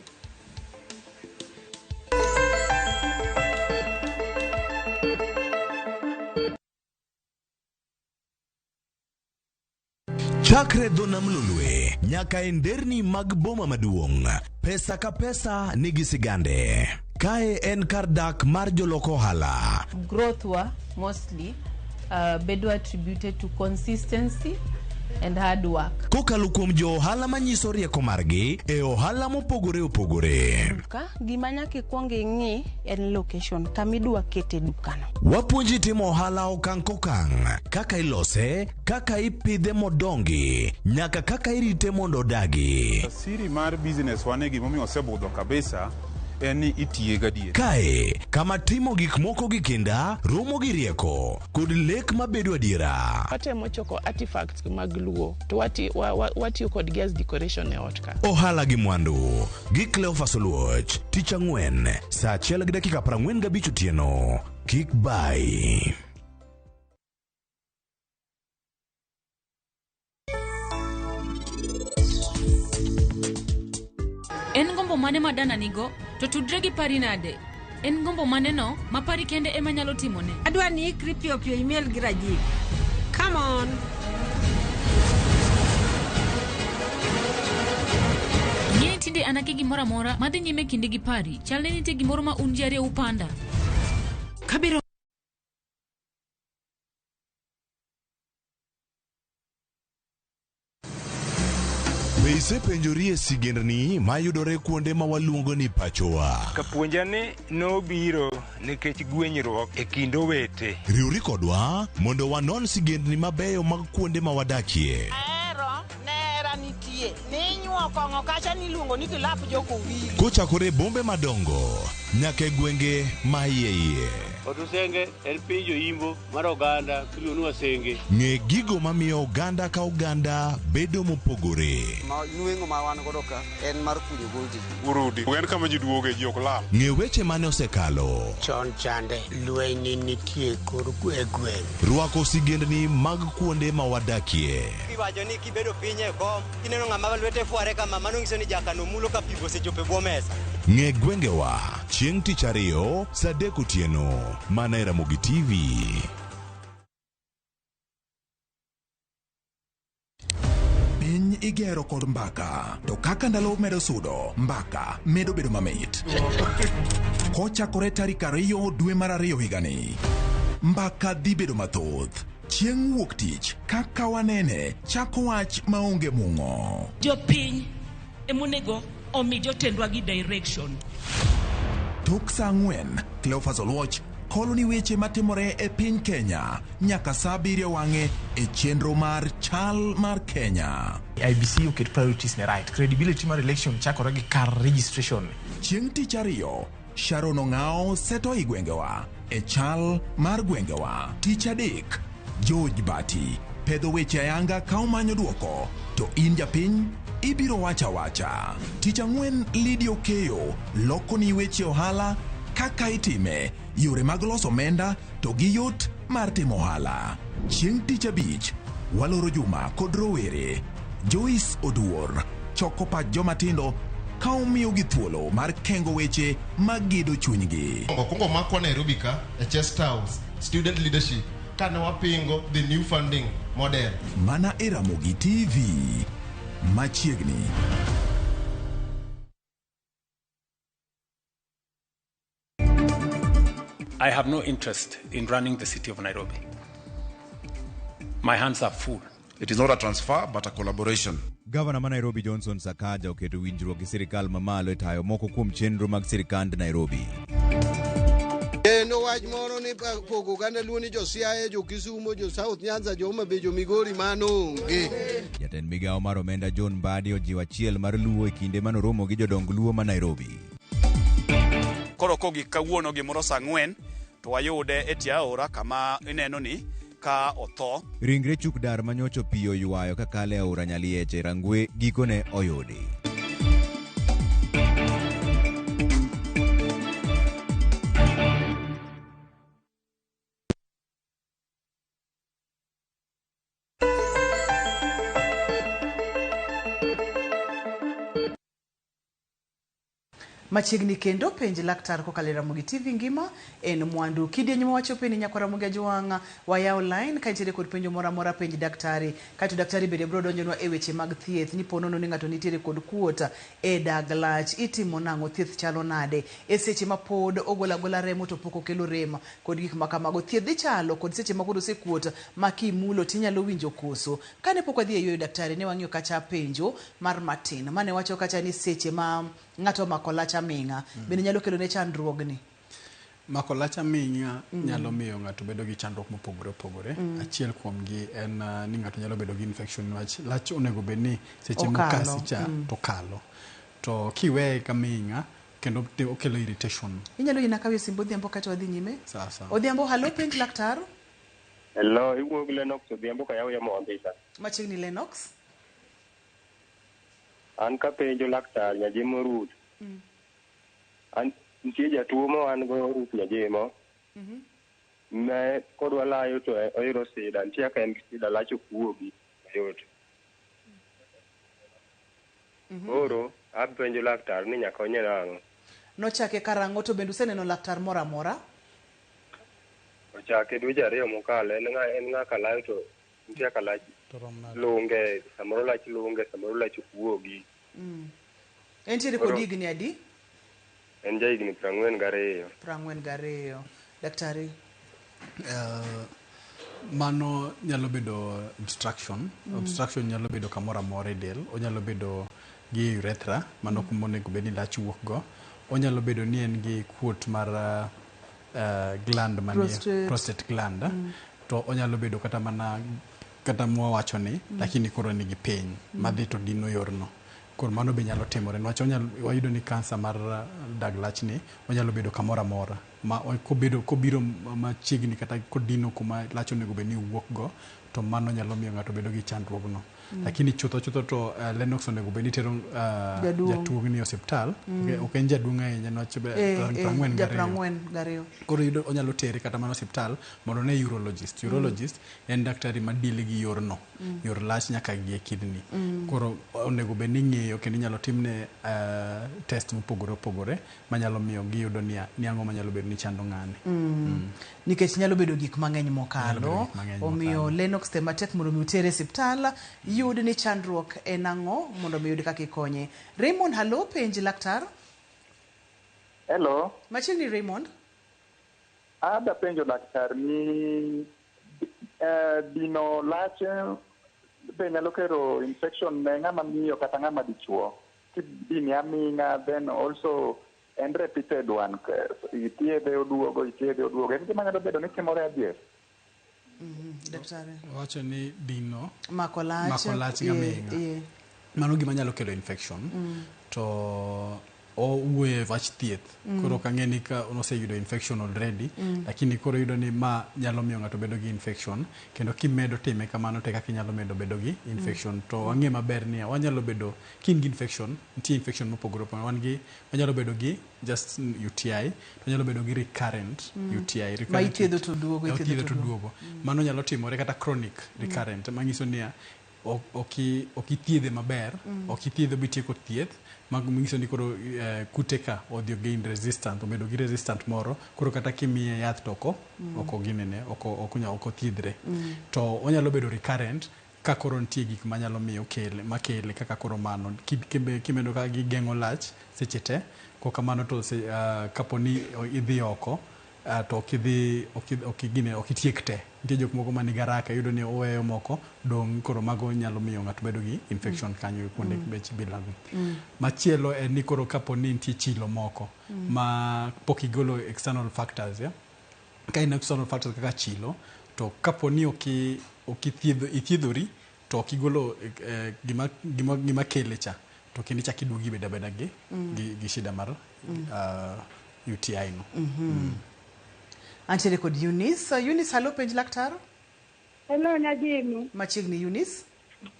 Chakre dho nam lolwe nyaka e nderni mag boma maduong', pesa ka pesa nigi sigande. Kae en kar dak mar joloko ohala. Growth wa mostly bedo attributed to consistency and hard work. Kokalo kuom jo ohala manyiso rieko margi e ohala mopogore opogore. Ka gima nyaka ikwong ing'i en location kama idwa kete dukano. Wapuonji timo ohala okang' kokang', kaka ilose, kaka ipidhe modongi, nyaka kaka irite mondo odagi. Siri mar business wane gimomiyo osebudho kabisa en ni itiye gadier. Kae, kama timo gik moko gi kinda, romo gi rieko, kod lek mabedo adiera. Watemo choko artifacts mag luo, to watiyo kod gas decoration e ot ka. Ohala gi mwandu, gi Cleophas Oluoch, tich ang'wen, saa 1:45 otieno. Kik bai. En gombo mane ma Dana nigo to tudre gi pari nade? En gombo mane no ma pari kende ema nyalo timone? Adwa ni ikri piyo piyo email gi Rajiv. Come on. Ng'e tinde anake gimoro amora madhi nyime kinde gi pari. Chalne nitie gimoro ma un ji ariyo upanda. Kabiro Be isepenjori e sigendni mayudore kuonde ma waluongo ni pachowa? Kapuonjani nobiro nikech gwenyruok e kind owete. Riwri kodwa mondo wanon sigendni mabeyo mag kuonde ma wadakie. Nera nitie. Ninyuo kong'o kacha niluongo ni kilap joko wigi. Kochakore bombe madongo nyaka e gwenge ma iye. Otusenge en piny joimbo mar oganda kiluongo ni Wasenge. Ng'e gigo mamiyo oganda ka oganda bedo mopogore. Nueng'o ma wan godo ka en mar kunyo goldi. Urudi. En kama ji duoge ji ok lal. Ng'e weche mane osekalo. Chon chande lweny nitie kor gweng'. Rwako sigendni mag kuonde ma wadakie. Kiwacho ni kibedo piny e kom, kineno ng'ama lwete fuare kama, mano ng'iso ni jakano mulo ka pi osechopo e bwo mesa. Ng'e gwengewa chieng' tich ariyo saa 3 otieno mana e Ramogi TV. Piny igero kod mbaka, to kaka ndalo medo sudo, mbaka medo bedo mamit. Kochakore tarik 2 dwe mar 2 higani, mbaka dhi bedo mathoth. Chieng' wuok tich, kaka wanene, chako wach maonge mung'o. Jopiny emonego omi jotendwa gi direction. Tok saa 4, Cleophas Oluoch koloni weche matimore e piny Kenya nyaka saa 7 wang'e e chenro mar chal mar Kenya. IBC oket priorities ne right. Credibility mar election chakore gi kar registration. Chieng' tich ariyo, Sharon Ong'ao seto i gwengewa e chal mar gwengewa. Tich adek, George Bati pedho weche ayanga ka omanyo duoko, to in japiny ibiro wacha wacha. Tich ang'wen, Lydia Okeyo loko ni weche ohala, kaka itime, yore mag loso omenda to gi yot mar timo ohala. Chieng' tich abich, waloro Juma kod rowere, Joyce Oduor choko pach jomatindo ka omiyo gi thuolo mar kengo weche mag gedo chunygi. Kongo makwa Nairobi ka e Chest House student leadership kane wapingo the new funding model. Mana e Ramogi TV machiegni. I have no interest in running the city of Nairobi. My hands are full. It is not a transfer but a collaboration. Governor ma Nairobi Johnson Sakaja oketo winjruok gi sirikal mamalo e tayo moko kuom chenro mag sirikand Nairobi. No wach moro ni pogo ganda luoni jo Siaya, jo Kisumu, jo South Nyanza, jo Homa Bay, jo Migori manonge. Jatend migawo mar omenda John Mbadi ojiwo achiel mar luo e kinde manoromo gi jodong luo ma Nairobi. Koro kogi kawuono gimoro saa 4 to wayude e tie aora kama ineno ni ka otho. Ringre chukdar manyocho piyo ywayo kakale aora Nyalieche Rangwe gikone oyudi. Machiegni kendo penj laktar kokalo Ramogi TV Ngima en mwandu. Kidieny mawacho peni nyako Ramogi Ajwang' waya online ka nitiere kod penjo mora mora penj daktari. Kato daktari bende bro donjonwa e weche mag thieth ni ponono ni ng'ato nitiere kod kuota e dag lach. Itimo nang'o, thieth chalo nade? E seche ma pod ogola remo to pok okelo rem kod gik makamago, thieth dhi chalo kod seche ma pod osekuota ma kimulo tinyalo winjo koso. Kane pok wadhi e yweyo daktari ne wang'iyo kacha penjo mar Martin mane wacho kacha ni seche ma ng'ato mako lach aming'a bende nyalo kelo ne chandruogni. Mako lach aming'a nyalo miyo ng'ato bedo gi chandruok mopogore opogore. Achiel kuomgi en ni ng'ato nyalo bedo gi infection niwach lach onego bed ni seche mokasi cha to kalo. To kiweye kaming'a kendo okelo irritation. Inyalo yina kawe simbo Odhiambo kata wadhi nyime? Sasa. Odhiambo, halo penj laktar. Hello, iwuok Lennox Odhiambo ka yawo Mombisa. Machiegni Lennox. An ka penjo laktar Nyajimo Ruth. An nitie jatuo mo an go Ruth Nyajimo. Ne kodwa layo to oyudo sida, nitie ka en gi sida lach okuogi mayot. Oro apenjo laktar ni nyaka onye nang'o. Nochake karang'o to bende useneno laktar moro amora? Ochake dweche 2 mokalo, en ng'a kalayo to nitie ka lach lunge, samoro lach lunge, samoro lach okuogi. Entiere kod higni adi? En jahigni 42. 42. Daktari? Mano nyalo bedo obstruction. Obstruction nyalo bedo kamoro amora e del. Onyalo bedo gi urethra, mano kuma onego bed ni lach wuok go. Onyalo bedo ni en gi kuot mar gland manie prostate gland. To onyalo bedo kata mana kata mwawacho ni lakini koro nigi piny madhi to dino yorno. Koro mano be nyalo timore niwach wayudo ni kansa mar dag lach ni onyalo bedo kamoro amora ma kobiro machiegni kata kodino kuma lach onego bed ni wuok go to mano nyalo miyo ng'ato bedo gi chandruogno. Lakini chutho to Lennox onego bed ni tero jatuo ni osiptal. Ok en jaduong' ahinya niwach 42. Koro onyalo tere kata mana osiptal mondo ne urologist. Urologist en daktari ma deal gi yorno, yor lach nyaka gi kidney. Koro onego bed ni ng'eyo kendo inyalo timne test mopogore opogore manyalo miyo giyudo ni ang'o manyalo bedo ni chando ng'ani. Nikech nyalo bedo gik mang'eny mokalo, omiyo Lennox tematek mondo mi utere osiptal yud ni chandruok en ang'o mondo mi yud kaka ikonye. Raymond, halo penj laktar. Hello. Machiegni Raymond. Ada penjo daktar ni dino lach be nyalo kelo infection ne ng'ama miyo kata ng'ama dichuo. Dini aming'a, then also and repeated one. Ithiedhe oduogo. En gima nyalo bedo ni timore adier. Daktari. Wacho ni dino mako lach gaming'a. Mano gima nyalo kelo infection. To owuoye wach thieth. Koro kang'e ni ka oseyudo infection already, lakini koro yudo ni ma nyalo miyo ng'ato bedo gi infection, kendo kimedo time kamano te kaka inyalo medo bedo gi infection. To wang'e maber ni wanyalo bedo kin gi infection, nitie infection mopogore opogore. Wanyalo bedo gi just UTI, to nyalo bedo gi recurrent UTI. Ma ithiedho to duogo. Mano nyalo timore kata chronic recurrent, manyiso ni ok ithiedhe maber, ok ithiedhe bitieko thieth, manyiso ni koro kute ka odhi gain resistant, obedo gi resistant moro, koro kata kimiye yath to ok othiedhre. To onyalo bedo recurrent ka koro nitie gik manyalo miyo makele kaka koro mano kimedo ka gigeng'o lach seche te, kok kamano to kapo ni idhi oko to ok itiek te. Nitie jok moko manigi haraka, yudo ni oweyo moko dong', koro mago nyalo miyo ng'ato bedo gi infection kanyo kuonde bech bilago. Machielo en ni koro kapo ni nitie chilo moko ma pok igolo external factors, ka in external factors kaka chilo, to kapo ni ok ithiedhori to ok igolo gima kele cha, to kendo chak iduogi beda gi shida mar UTI no. Antiere kod Eunice. Eunice, halo penj laktar. Hello Nyajimo. Machiegni Eunice.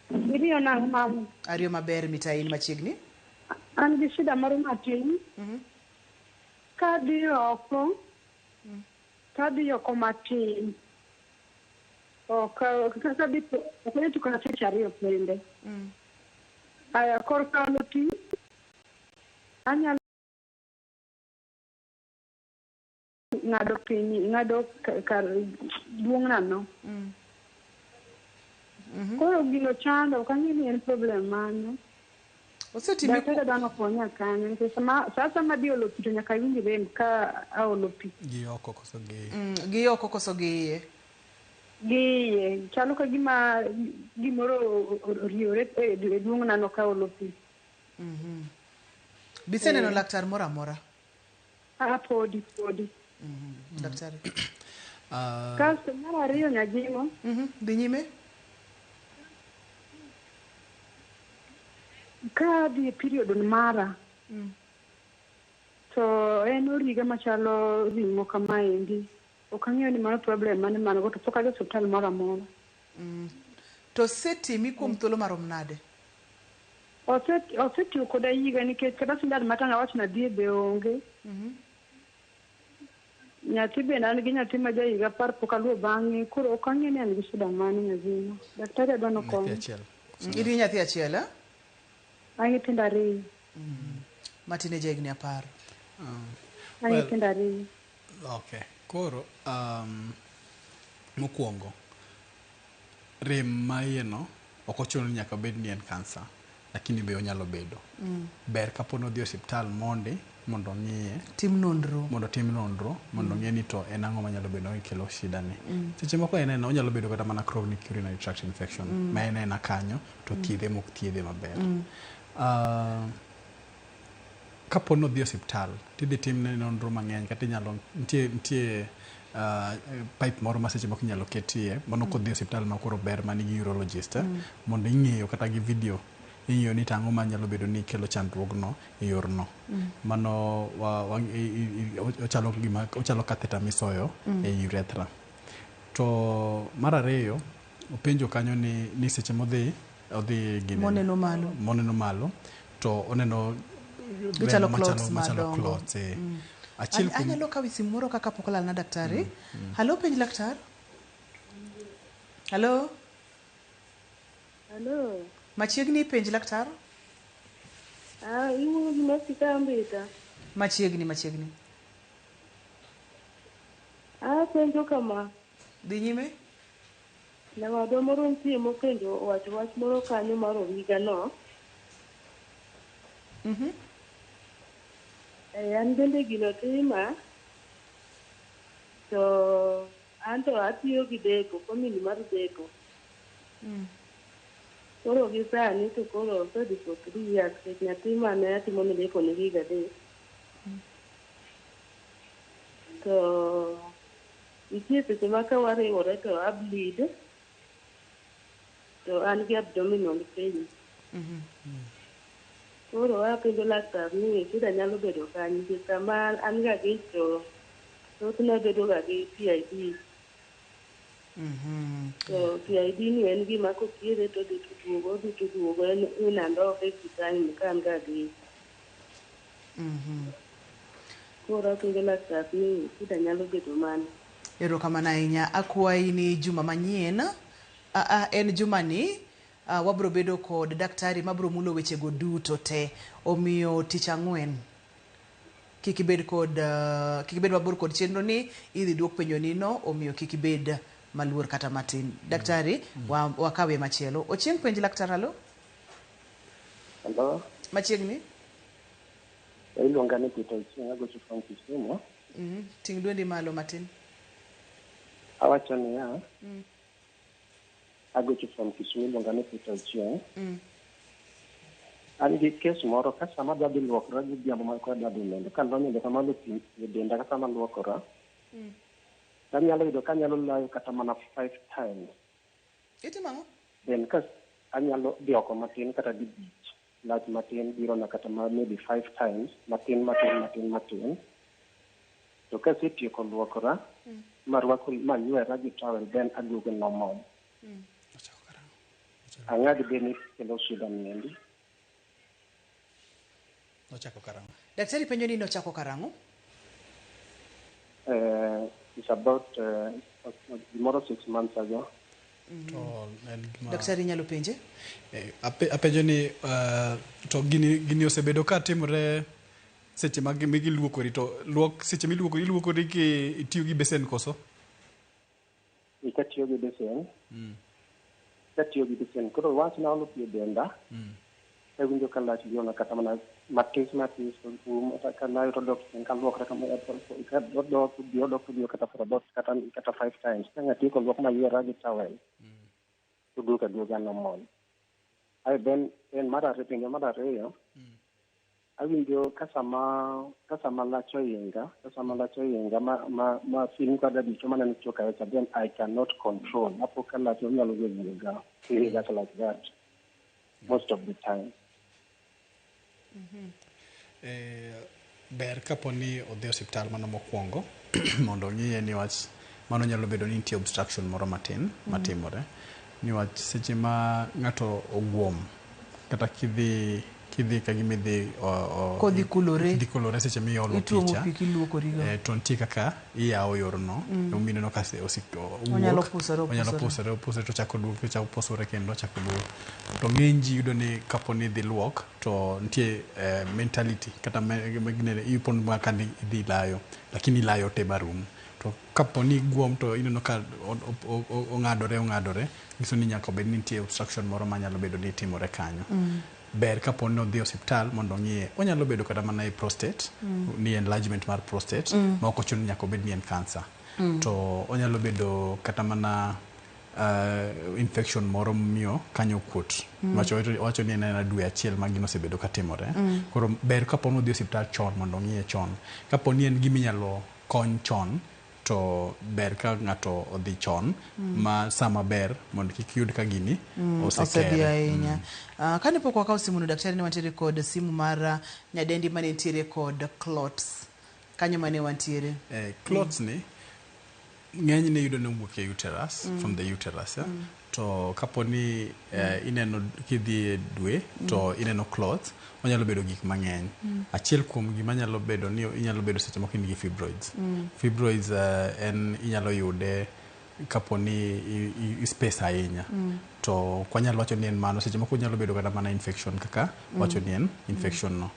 Iriyo nang'o mamu? Ariyo maber mitain machiegni. An gi shida moro matin. Kadhi oko matin. Kadhi tukana seche 2 pende. Aya korka loti. Anyalo ng'ado piny ng'ado kar duong' nano. Koro gino chando ok ang'e ni en problem mane. Osetimi daktari dano konya kanyo nikech sasa madhi olo pi to nyaka winj rem ka aolo pi. Gi oko koso gi. Gi oko koso gi iye. Gi iye chalo ka gimoro oriore e duong' nano ka olo pi. Bise neno laktar moro amora? Podi. Daktari. Kasto mar ariyo Nyajimo. Dhi nyime. Ka dhi period mara. To en origa machalo ring'o kamaendi. Ok ang'eyo ni mano problem mane go to pok adhi osiptal moro amora. To setimi kuom thuolo marom nade? Osetiyo koda higa nikech kata sindan matanga wach na dhi be onge. Nyathi be an gi nyathi ma ja higa par pok aluwo bang'e koro ok ang'e ni an gi shida mane Nyajimo. Daktari adwa nokonyo. Iri nyathi achiel a? An nyithindo ariyo. Matine ja higni 10. An nyithindo ariyo. Okay. Koro mokwongo rem ma iye no ok ochuno ni nyaka bed ni en kansa, lakini be onyalo bedo. Ber kapono dhi osiptal mondo ng'iye, tim nonro mondo ng'e ni to en ang'o manyalo bedo ni kelo shida ni. Seche moko en onyalo bedo kata mana chronic urinary tract infection ma en kanyo to thiedhe mok thiedhe maber. Kapono dhi osiptal tidhi timne nonro mang'eny kata inyalo nitie pipe moro ma seche moko inyalo ketie mondo kodhi osiptal ma koro ber manigi urologist mondo ing'eyo kata gi video ing'eyo ni tang'o manyalo bedo ni kelo chandruogno e yorno. Mano ochalo catheter misoyo e urethra. To mar ariyo openjo kanyo ni seche modhi gine moneno malo to oneno machalo clots. Anyalo kawi simu moro kaka pok olalna daktari. Halo penj laktar. Halo. Machiegni penj laktar. Iwuoyo gi Mercy Kambita. Machiegni. Penjo kama. Dhi nyime. Nyawadwa moro nitie mopenjo wacho wach moro kanyo mar ohiga no. An bende gino tima to an to atiyo gi deko, famili mar deko. Koro gi sani to koro osedi for 3 years kech nyathi mane atimo ne deko ne higa 3. To nitie seche ma ka wariwore to ableed to an gi abdominal pain. Koro apenjo laktar ni shida nyalo bedo kanye nikech sama an ga gi to thothne bedo ga gi PID. To PID ni en gima kothiedhe to dhi tuduogo en inandoke kitani ka an ga gi. Koro apenjo laktar ni shida nyalo bedo mane. Erokamano ahinya. Akwayi ni juma manyien en juma ni wabro bedo kod daktari mabro mulo wechego duto te. Omiyo tich ang'wen kik ibed mabor kod chenro ni, idhi duok penjo nino, omiyo kik ibed maluor kata matin. Daktari wakawe machielo. Ochieng penj laktar. Halo. Machiegni. Iluonga ni Peter Ochieng, agocho from Kisumu. Ting' dwendi malo matin. Awacho niya, agocho from Kisumu, iluonga ni Peter Ochieng. An gi kes moro ka sama adwa dhi luokora godhiambo ma adwa dhi nindo, ka adwa nindo kamano pi e denda ka sama luokora, anyalo yudo ka anyalo layo kata mana 5 times. Itimo ang'o? Then ka anyalo dhi oko matin kata di bich, lach matin biro na kata maybe 5 times, matin. To ka asetieko luokora, marwako manywera gi towel, then aduogo normal. Ang'ad beni kelo shida niendi. Nochako karang'o? Daktari penjo ni nochako karang'o? It's about more 6 months ago. Daktari nyalo penje? Apenjo ni to gini osebedo ka timore seche mag migi luokori to seche miluokori ki itiyo gi besen koso ikatiyo gi besen koro wach na olo pie denda winjo ka lach liona kata mana matis kana yudo dok kan luokre kama dok kata for about kata 5 times ngati ko luok mayiera gi towel duka no mon ai ben en mara reyo awinjo kasama lacho yenga ma film kada bicho mana nichoka ya then I cannot control hapo kala to nyalo yenga that like that most of the time. Ber kaponi odhi osiptal mano mokwongo mondo ng'iye ni wach mano nyalo bedo ni nitie obstruction moro matin matimore ni wach seche ma ng'ato ogwom kata kidhi ka gimidhi kodhi kulore seche miolo picha to nitie kaka iyawo yorno mineno ka onyalo pusore to chako duogo chako pusore kendo chako duogo to ng'eny ji yudo ni kaponi idhi luok to nitie mentality kata ipon ma kandi idhi layo lakini layo te marum to kaponi guom to ineno ka ong'adore nyiso ni nyaka bed ni nitie obstruction moro manyalo bedo ni timore kanyo ber kaponi odhi osiptal mondo ng'iye onyalo bedo kata mana e prostate ni enlargement mar prostate ma ok ochuno nyaka bed ni en cancer to onyalo bedo kata mana infection moro miyo kanyo kuot wacho ni en dwe achiel ma gino osebedo katimore koro ber kaponi odhi osiptal chon mondo ng'iye chon kaponi en giminyalo kony chon to ber ka ng'ato odhi chon ma sama ber mondo kik yud ka gini osedhi ahinya. Kane pok wakawo simuno daktari, ne wantiere kod simu mar nyadendi mane nitiere kod clots kanyo mane wantiere clots ni ng'eny ne yudo wuok e uterus from the uterus to kaponi ineno kidhi dwe to ineno clots onyalo bedo gik mang'eny achiel kuom gima nyalo bedo ni inyalo bedo seche moko in gi fibroids en inyalo yude kaponi space ahinya to kwanyalo wacho ni en mano seche moko nyalo bedo kata mana infection kaka wacho ni en infection no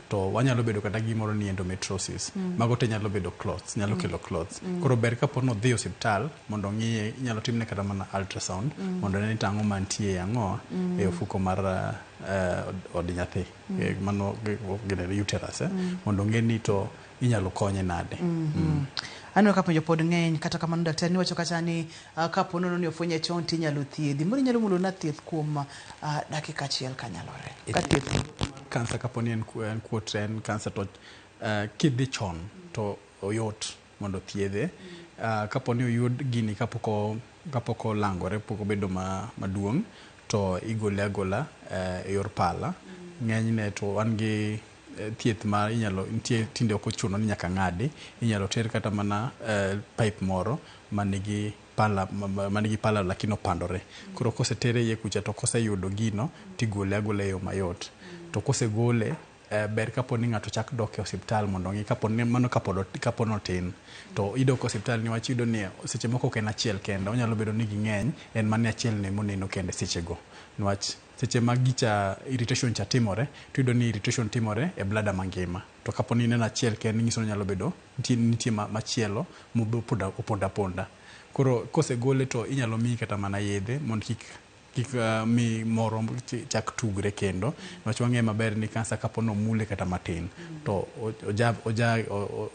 to wanyalo bedo kata gimoro ni endometriosis mago te nyalo bedo clots nyalo kelo clots koro ber kaponi odhi osiptal mondo ng'iye inyalo timne kata mana ultrasound mondo ne tang'o mantie ang'o e ofuko mar od nyathi mano gene uterus mondo ng'e ni to inyalo konye nade. Ano kapenjo pod ng'eny kata kamano daktari niwacho kata ni kapono ni ofwenye chon tinyalo thiedhi moro inyalo mulo na thieth kuom dakika achiel kanyalore ka thieth kansa kaponi en kuot en kansa to kidhi chon to oyot mondo thiedhe kaponi oyud gini kapok olangore pok obedo maduong' to igole agola e yor pala ng'enyne to wan gi thieth ma inyalo nitie tinde ok ochuno ni nyaka ng'adi inyalo ter kata mana pipe moro manigi pala lakini opandore koro kosetere iye kucha to koseyudo gino tigole agola e yo mayot to kosegole ber kaponi ng'ato chak dok e osiptal mondo ng'i kaponi mano kaponi otin to idok osiptal niwach yudo ni seche moko ok en achiel kende onyalo bedo ni ging'eny en mane achiel ne moneno kende sechego niwach seche ma gicha irritation cha timore to yudo ni irritation timore e blada mangima to kaponi neno achiel kende nyiso nyalo bedo nitie machielo moponda koro kosegole to inyalo miyi kata mana yedhe mondo kik mi moro chak tugre kendo niwach wang'e maber ni kansa kapono mule kata matin to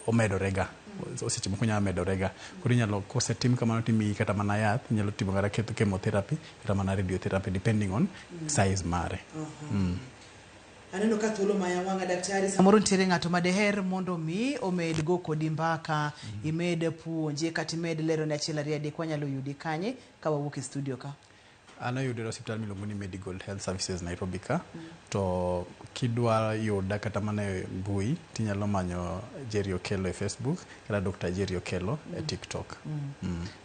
omedorega seche moko nyalo medorega koro inyalo kosetim kamano timiyi kata mana yath inyalo timo kata chemotherapy kata mana radiotherapy depending on size mare. Aneno ka thuolo maya wang'a daktari samoro nitiere ng'ato madeher mondo mi omed go kodi mbaka imed puonje kata imed lero ne achiel ariyo adek wanyalo yudi kanye ka wawuok e studio ka? Ana yudera hospital miluongo ni Medical Health Services Nairobi ka to kidwa yuda kata mana e mbui tinyalo manyo Jerry Okello e Facebook kata Dr. Jerry Okello e TikTok.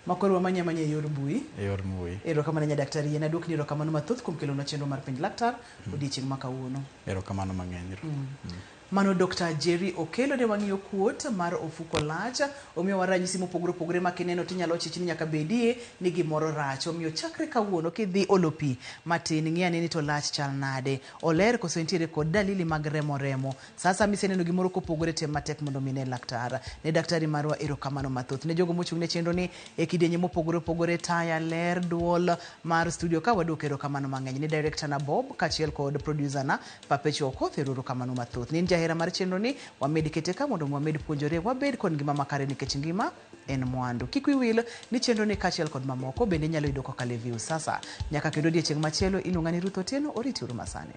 Makoro wamanya e yor mbui. E yor mbui. Erokamano nya daktari yena dwokni erokamano mathoth kuom kelona chenro mar penj laktar odiochieng' ma kawuono. Erokamano mang'eny. Mano Dr. Jerry Okelo ne wang'iyo kuot mar ofuko lach, omiyo waranyisi mopogore opogore ma kineno tinyalo chichni nyaka bedie ni gimoro rach. Omiyo chakre kawuono kidhi olo pi matin ng'iane ni to lach chal nade, oler koso nitiere kod dalili mag remo. Sasa miseneno gimoro kopogore tem matek mondo mine laktar. Ne daktari marwa erokamano mathoth. Ne jogo mochung' ne chenro ni e kidienje mopogore opogore, taya, ler, duol mar studio ka wadok erokamano mang'eny. Ne director na Bob kachiel kod producer na Perpetual Okoth erokamano mathoth. Ni jahera mar chenro ni wamed kete ka mondo wamed puonjore wabed kod ngima makare nikech ngima en mwandu. Kik wiwil ni chenro ni kachiel kod mamoko bende nyalo yudo kokalo e View. Sasa nyaka kendo odiechieng' machielo iluonga ni Ruth Otieno, oriti uru masane.